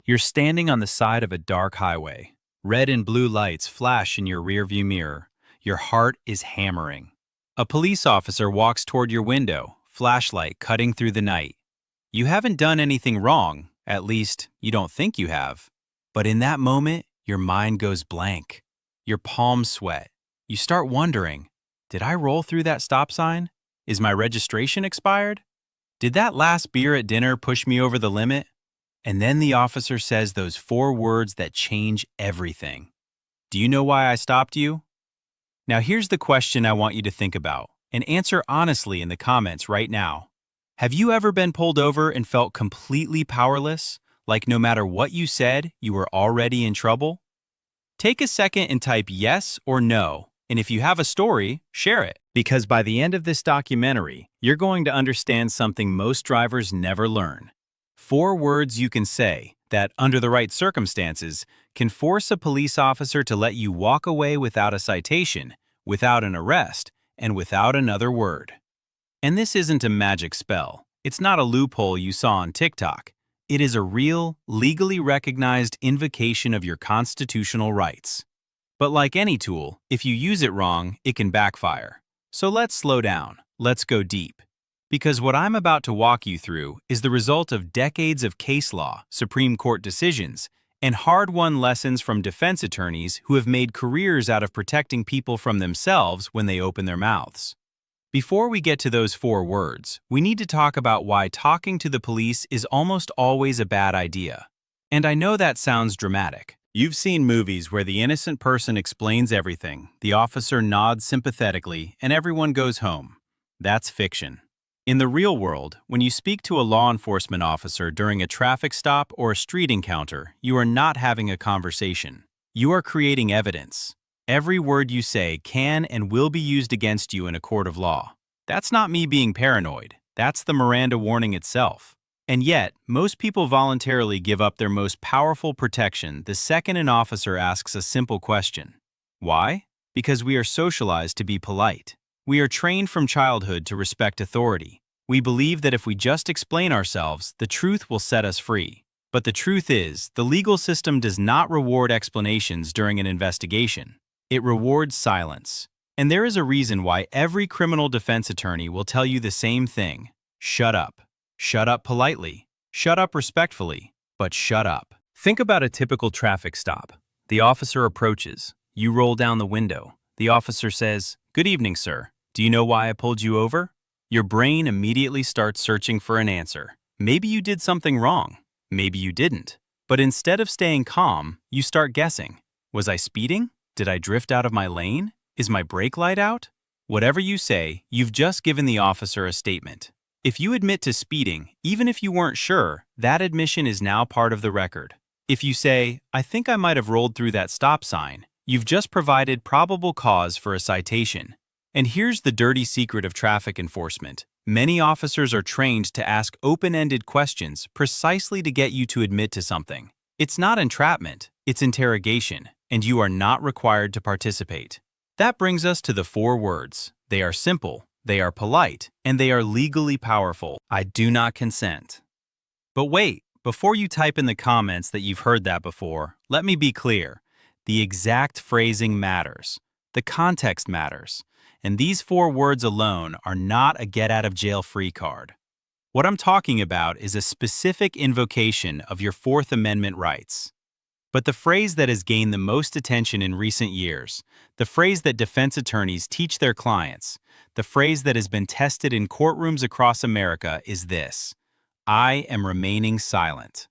You're standing on the side of a dark highway. Red and blue lights flash in your rearview mirror. Your heart is hammering. A police officer walks toward your window, flashlight cutting through the night. You haven't done anything wrong, at least you don't think you have. But in that moment, your mind goes blank. Your palms sweat. You start wondering, did I roll through that stop sign? Is my registration expired? Did that last beer at dinner push me over the limit? And then the officer says those four words that change everything. Do you know why I stopped you? Now here's the question I want you to think about, and answer honestly in the comments right now. Have you ever been pulled over and felt completely powerless? Like no matter what you said, you were already in trouble? Take a second and type yes or no, and if you have a story, share it. Because by the end of this documentary, you're going to understand something most drivers never learn. 4 words you can say that, under the right circumstances, can force a police officer to let you walk away without a citation, without an arrest, and without another word. And this isn't a magic spell. It's not a loophole you saw on TikTok. It is a real, legally recognized invocation of your constitutional rights. But like any tool, if you use it wrong, it can backfire. So let's slow down. Let's go deep. Because what I'm about to walk you through is the result of decades of case law, Supreme Court decisions, and hard-won lessons from defense attorneys who have made careers out of protecting people from themselves when they open their mouths. Before we get to those 4 words, we need to talk about why talking to the police is almost always a bad idea. And I know that sounds dramatic. You've seen movies where the innocent person explains everything, the officer nods sympathetically, and everyone goes home. That's fiction. In the real world, when you speak to a law enforcement officer during a traffic stop or a street encounter, you are not having a conversation. You are creating evidence. Every word you say can and will be used against you in a court of law. That's not me being paranoid. That's the Miranda warning itself. And yet, most people voluntarily give up their most powerful protection the second an officer asks a simple question. Why? Because we are socialized to be polite. We are trained from childhood to respect authority. We believe that if we just explain ourselves, the truth will set us free. But the truth is, the legal system does not reward explanations during an investigation. It rewards silence. And there is a reason why every criminal defense attorney will tell you the same thing. Shut up. Shut up politely. Shut up respectfully. But shut up. Think about a typical traffic stop. The officer approaches. You roll down the window. The officer says, "Good evening, sir. Do you know why I pulled you over?" Your brain immediately starts searching for an answer. Maybe you did something wrong. Maybe you didn't. But instead of staying calm, you start guessing. Was I speeding? Did I drift out of my lane? Is my brake light out? Whatever you say, you've just given the officer a statement. If you admit to speeding, even if you weren't sure, that admission is now part of the record. If you say, "I think I might have rolled through that stop sign," you've just provided probable cause for a citation. And here's the dirty secret of traffic enforcement. Many officers are trained to ask open-ended questions precisely to get you to admit to something. It's not entrapment, it's interrogation, and you are not required to participate. That brings us to the 4 words. They are simple, they are polite, and they are legally powerful. I do not consent. But wait, before you type in the comments that you've heard that before, let me be clear. The exact phrasing matters. The context matters. And these 4 words alone are not a get-out-of-jail-free card. What I'm talking about is a specific invocation of your 4th Amendment rights. But the phrase that has gained the most attention in recent years, the phrase that defense attorneys teach their clients, the phrase that has been tested in courtrooms across America is this: I am remaining silent.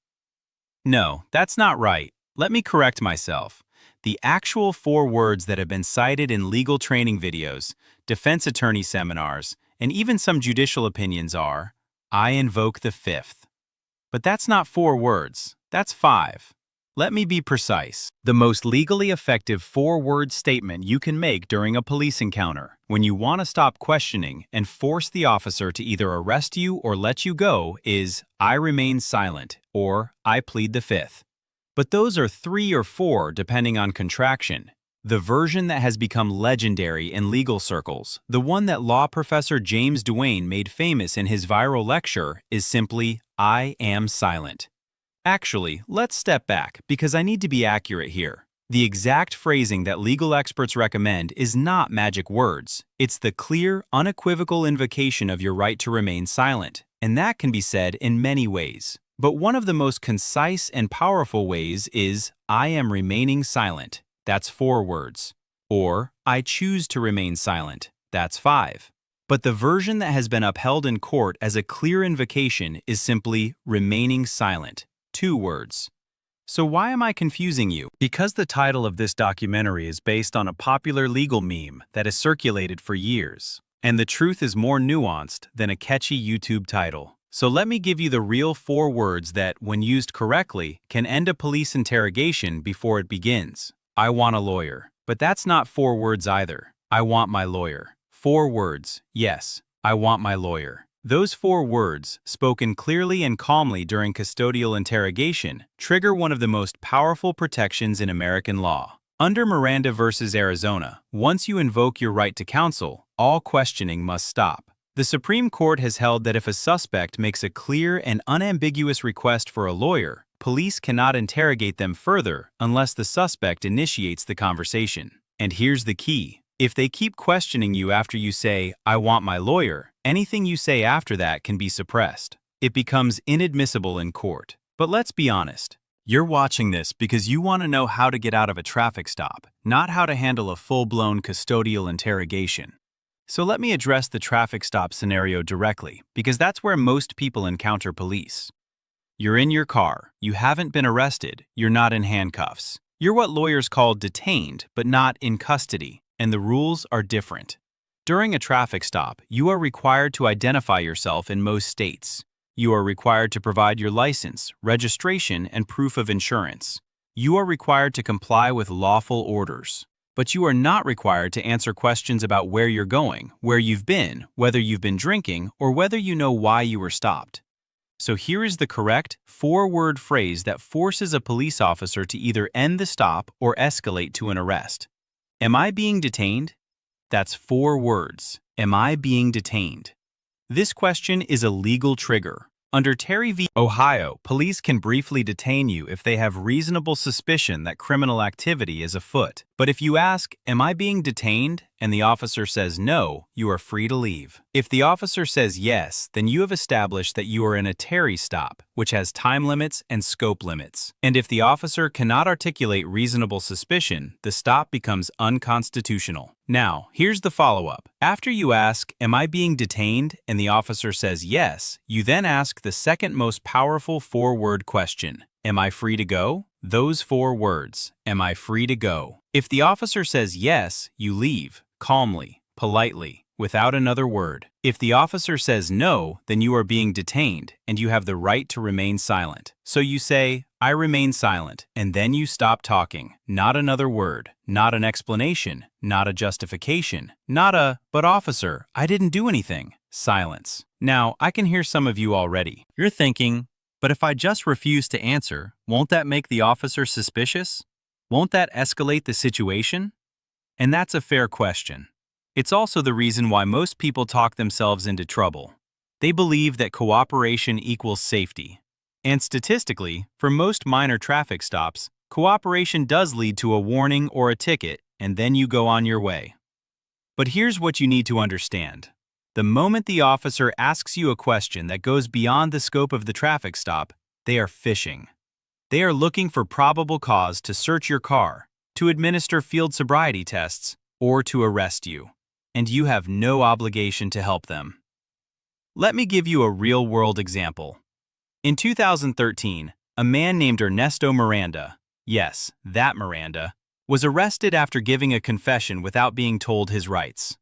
No, that's not right. Let me correct myself. The actual 4 words that have been cited in legal training videos, defense attorney seminars, and even some judicial opinions are, I invoke the 5th. But that's not 4 words, that's 5. Let me be precise. The most legally effective 4-word statement you can make during a police encounter, when you want to stop questioning and force the officer to either arrest you or let you go, is, I remain silent, or I plead the 5th. But those are 3 or 4 depending on contraction. The version that has become legendary in legal circles, the one that law professor James Duane made famous in his viral lecture, is simply, I am silent. Actually, let's step back because I need to be accurate here. The exact phrasing that legal experts recommend is not magic words. It's the clear, unequivocal invocation of your right to remain silent, and that can be said in many ways. But one of the most concise and powerful ways is, I am remaining silent. That's 4 words. Or, I choose to remain silent. That's 5. But the version that has been upheld in court as a clear invocation is simply remaining silent. 2 words. So why am I confusing you? Because the title of this documentary is based on a popular legal meme that has circulated for years, and the truth is more nuanced than a catchy YouTube title. So let me give you the real 4 words that, when used correctly, can end a police interrogation before it begins. I want a lawyer. But that's not 4 words either. I want my lawyer. 4 words. Yes, I want my lawyer. Those 4 words, spoken clearly and calmly during custodial interrogation, trigger one of the most powerful protections in American law. Under Miranda v. Arizona, once you invoke your right to counsel, all questioning must stop. The Supreme Court has held that if a suspect makes a clear and unambiguous request for a lawyer, police cannot interrogate them further unless the suspect initiates the conversation. And here's the key. If they keep questioning you after you say, I want my lawyer, anything you say after that can be suppressed. It becomes inadmissible in court. But let's be honest. You're watching this because you want to know how to get out of a traffic stop, not how to handle a full-blown custodial interrogation. So let me address the traffic stop scenario directly, because that's where most people encounter police. You're in your car, you haven't been arrested, you're not in handcuffs. You're what lawyers call detained, but not in custody, and the rules are different. During a traffic stop, you are required to identify yourself in most states. You are required to provide your license, registration, and proof of insurance. You are required to comply with lawful orders. But you are not required to answer questions about where you're going, where you've been, whether you've been drinking, or whether you know why you were stopped. So here is the correct 4-word phrase that forces a police officer to either end the stop or escalate to an arrest. Am I being detained? That's 4 words. Am I being detained? This question is a legal trigger. Under Terry v. Ohio, police can briefly detain you if they have reasonable suspicion that criminal activity is afoot. But if you ask, am I being detained? And the officer says no, you are free to leave. If the officer says yes, then you have established that you are in a Terry stop, which has time limits and scope limits. And if the officer cannot articulate reasonable suspicion, the stop becomes unconstitutional. Now, here's the follow-up. After you ask, am I being detained? And the officer says yes, you then ask the second most powerful 4-word question. Am I free to go? Those 4 words. Am I free to go? If the officer says yes, you leave, calmly, politely, without another word. If the officer says no, then you are being detained, and you have the right to remain silent. So you say, I remain silent, and then you stop talking. Not another word, not an explanation, not a justification, not a, but officer, I didn't do anything. Silence. Now, I can hear some of you already. You're thinking, but if I just refuse to answer, won't that make the officer suspicious? Won't that escalate the situation? And that's a fair question. It's also the reason why most people talk themselves into trouble. They believe that cooperation equals safety. And statistically, for most minor traffic stops, cooperation does lead to a warning or a ticket, and then you go on your way. But here's what you need to understand. The moment the officer asks you a question that goes beyond the scope of the traffic stop, they are fishing. They are looking for probable cause to search your car, to administer field sobriety tests, or to arrest you. And you have no obligation to help them. Let me give you a real-world example. In 2013, a man named Ernesto Miranda, yes, that Miranda, was arrested after giving a confession without being told his rights.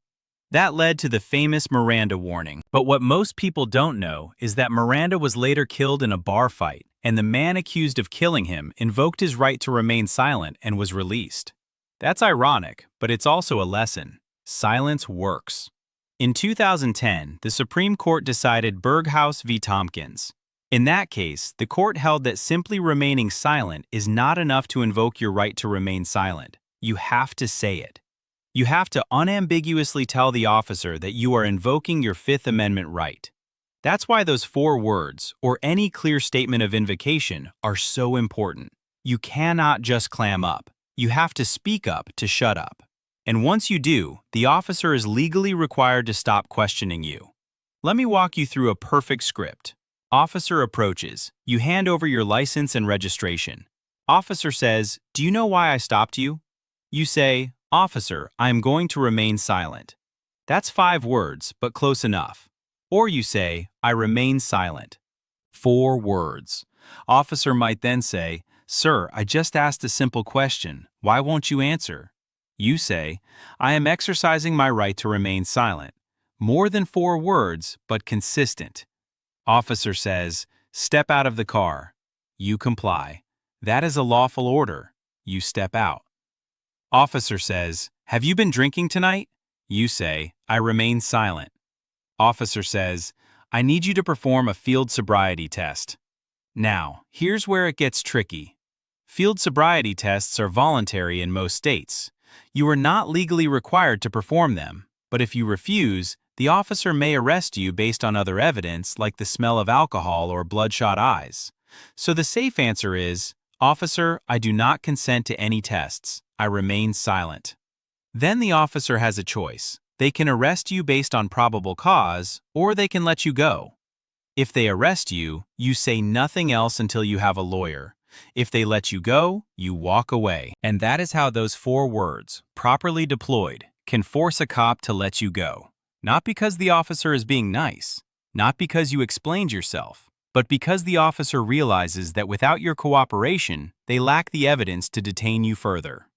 That led to the famous Miranda warning. But what most people don't know is that Miranda was later killed in a bar fight, and the man accused of killing him invoked his right to remain silent and was released. That's ironic, but it's also a lesson. Silence works. In 2010, the Supreme Court decided Berghaus v. Tompkins. In that case, the court held that simply remaining silent is not enough to invoke your right to remain silent. You have to say it. You have to unambiguously tell the officer that you are invoking your Fifth Amendment right. That's why those 4 words, or any clear statement of invocation, are so important. You cannot just clam up. You have to speak up to shut up. And once you do, the officer is legally required to stop questioning you. Let me walk you through a perfect script. Officer approaches. You hand over your license and registration. Officer says, "Do you know why I stopped you?" You say, "Officer, I am going to remain silent." That's 5 words, but close enough. Or you say, "I remain silent." 4 words. Officer might then say, "Sir, I just asked a simple question. Why won't you answer?" You say, "I am exercising my right to remain silent." More than 4 words, but consistent. Officer says, "Step out of the car." You comply. That is a lawful order. You step out. Officer says, "Have you been drinking tonight?" You say, "I remain silent." Officer says, "I need you to perform a field sobriety test." Now, here's where it gets tricky. Field sobriety tests are voluntary in most states. You are not legally required to perform them, but if you refuse, the officer may arrest you based on other evidence like the smell of alcohol or bloodshot eyes. So the safe answer is, "Officer, I do not consent to any tests. I remain silent." Then the officer has a choice. They can arrest you based on probable cause, or they can let you go. If they arrest you, you say nothing else until you have a lawyer. If they let you go, you walk away. And that is how those 4 words, properly deployed, can force a cop to let you go. Not because the officer is being nice, not because you explained yourself, but because the officer realizes that without your cooperation, they lack the evidence to detain you further.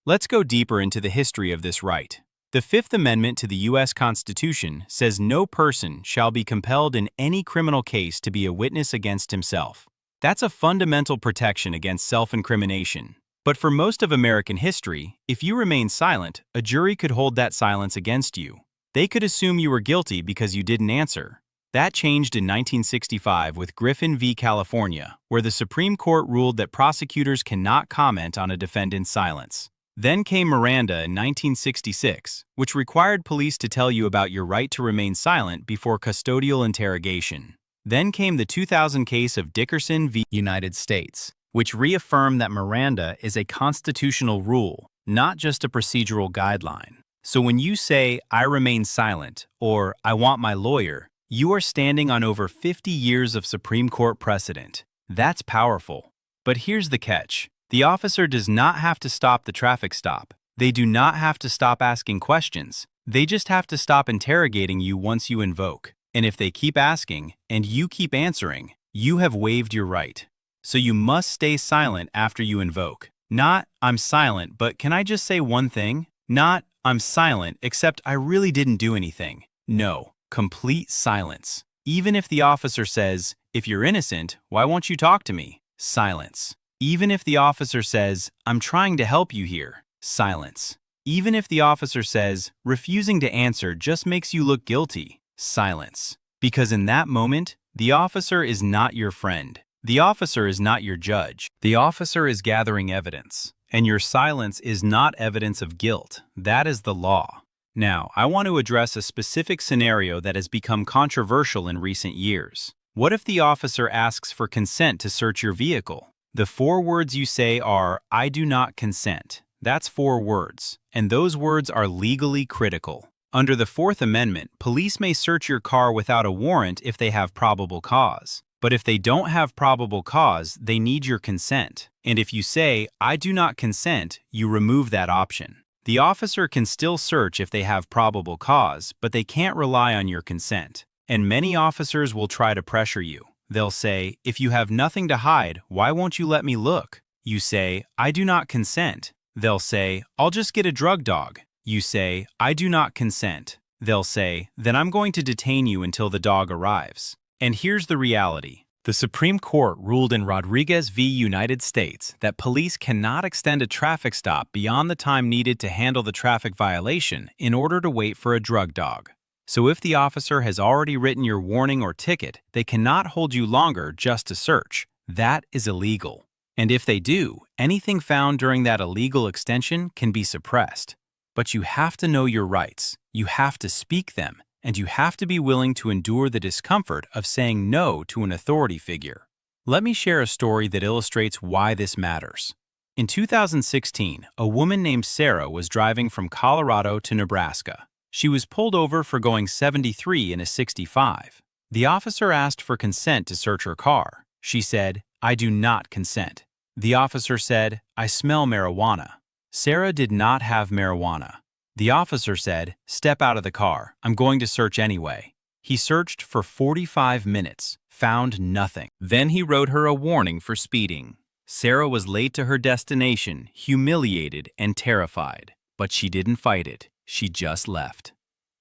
Let's go deeper into the history of this right. The Fifth Amendment to the U.S. Constitution says no person shall be compelled in any criminal case to be a witness against himself. That's a fundamental protection against self-incrimination. But for most of American history, if you remain silent, a jury could hold that silence against you. They could assume you were guilty because you didn't answer. That changed in 1965 with Griffin v. California, where the Supreme Court ruled that prosecutors cannot comment on a defendant's silence. Then came Miranda in 1966, which required police to tell you about your right to remain silent before custodial interrogation. Then came the 2000 case of Dickerson v. United States, which reaffirmed that Miranda is a constitutional rule, not just a procedural guideline. So when you say, "I remain silent," or "I want my lawyer," you are standing on over 50 years of Supreme Court precedent. That's powerful. But here's the catch. The officer does not have to stop the traffic stop. They do not have to stop asking questions. They just have to stop interrogating you once you invoke. And if they keep asking, and you keep answering, you have waived your right. So you must stay silent after you invoke. Not, "I'm silent, but can I just say one thing?" Not, "I'm silent, except I really didn't do anything." No, complete silence. Even if the officer says, "If you're innocent, why won't you talk to me?" Silence. Even if the officer says, "I'm trying to help you here." Silence. Even if the officer says, "Refusing to answer just makes you look guilty." Silence. Because in that moment, the officer is not your friend. The officer is not your judge. The officer is gathering evidence. And your silence is not evidence of guilt. That is the law. Now, I want to address a specific scenario that has become controversial in recent years. What if the officer asks for consent to search your vehicle? The 4 words you say are, "I do not consent." That's 4 words, and those words are legally critical. Under the Fourth Amendment, police may search your car without a warrant if they have probable cause. But if they don't have probable cause, they need your consent. And if you say, "I do not consent," you remove that option. The officer can still search if they have probable cause, but they can't rely on your consent. And many officers will try to pressure you. They'll say, "If you have nothing to hide, why won't you let me look?" You say, "I do not consent." They'll say, "I'll just get a drug dog." You say, "I do not consent." They'll say, "Then I'm going to detain you until the dog arrives." And here's the reality. The Supreme Court ruled in Rodriguez v. United States that police cannot extend a traffic stop beyond the time needed to handle the traffic violation in order to wait for a drug dog. So if the officer has already written your warning or ticket, they cannot hold you longer just to search. That is illegal. And if they do, anything found during that illegal extension can be suppressed. But you have to know your rights. You have to speak them. and you have to be willing to endure the discomfort of saying no to an authority figure. Let me share a story that illustrates why this matters. In 2016, a woman named Sarah was driving from Colorado to Nebraska. She was pulled over for going 73 in a 65. The officer asked for consent to search her car. She said, "I do not consent." The officer said, "I smell marijuana." Sarah did not have marijuana. The officer said, "Step out of the car. I'm going to search anyway." He searched for 45 minutes, found nothing. Then he wrote her a warning for speeding. Sarah was late to her destination, humiliated and terrified. But she didn't fight it. She just left.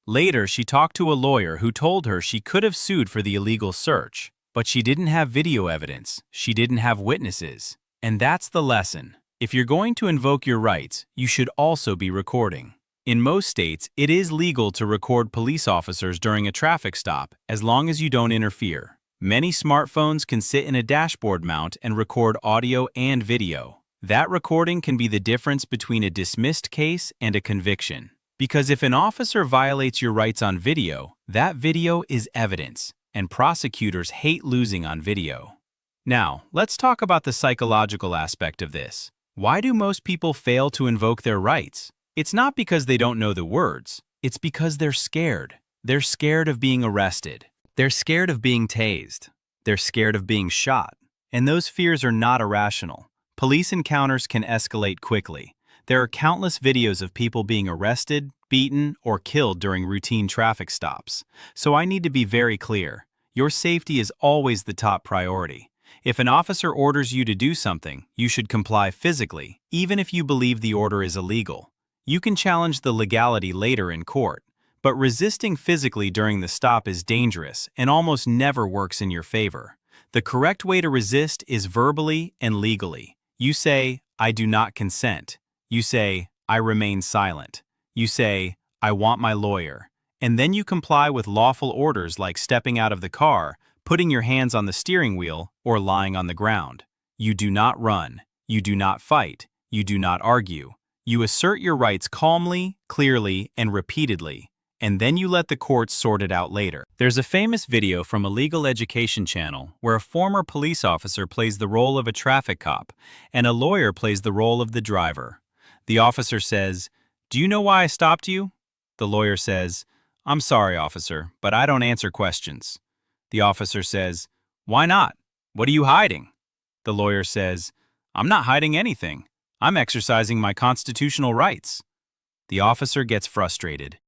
Later, she talked to a lawyer who told her she could have sued for the illegal search, but she didn't have video evidence. She didn't have witnesses. And that's the lesson. If you're going to invoke your rights, you should also be recording. In most states, it is legal to record police officers during a traffic stop as long as you don't interfere. Many smartphones can sit in a dashboard mount and record audio and video. That recording can be the difference between a dismissed case and a conviction. Because if an officer violates your rights on video, that video is evidence, and prosecutors hate losing on video. Now, let's talk about the psychological aspect of this. Why do most people fail to invoke their rights? It's not because they don't know the words. It's because they're scared. They're scared of being arrested. They're scared of being tased. They're scared of being shot. And those fears are not irrational. Police encounters can escalate quickly. There are countless videos of people being arrested, beaten, or killed during routine traffic stops. So I need to be very clear. Your safety is always the top priority. If an officer orders you to do something, you should comply physically, even if you believe the order is illegal. You can challenge the legality later in court, but resisting physically during the stop is dangerous and almost never works in your favor. The correct way to resist is verbally and legally. You say, "I do not consent." You say, "I remain silent." You say, "I want my lawyer." And then you comply with lawful orders like stepping out of the car, putting your hands on the steering wheel, or lying on the ground. You do not run. You do not fight. You do not argue. You assert your rights calmly, clearly, and repeatedly, and then you let the courts sort it out later. There's a famous video from a legal education channel where a former police officer plays the role of a traffic cop, and a lawyer plays the role of the driver. The officer says, "Do you know why I stopped you?" The lawyer says, "I'm sorry, officer, but I don't answer questions." The officer says, "Why not? What are you hiding?" The lawyer says, "I'm not hiding anything. I'm exercising my constitutional rights." The officer gets frustrated.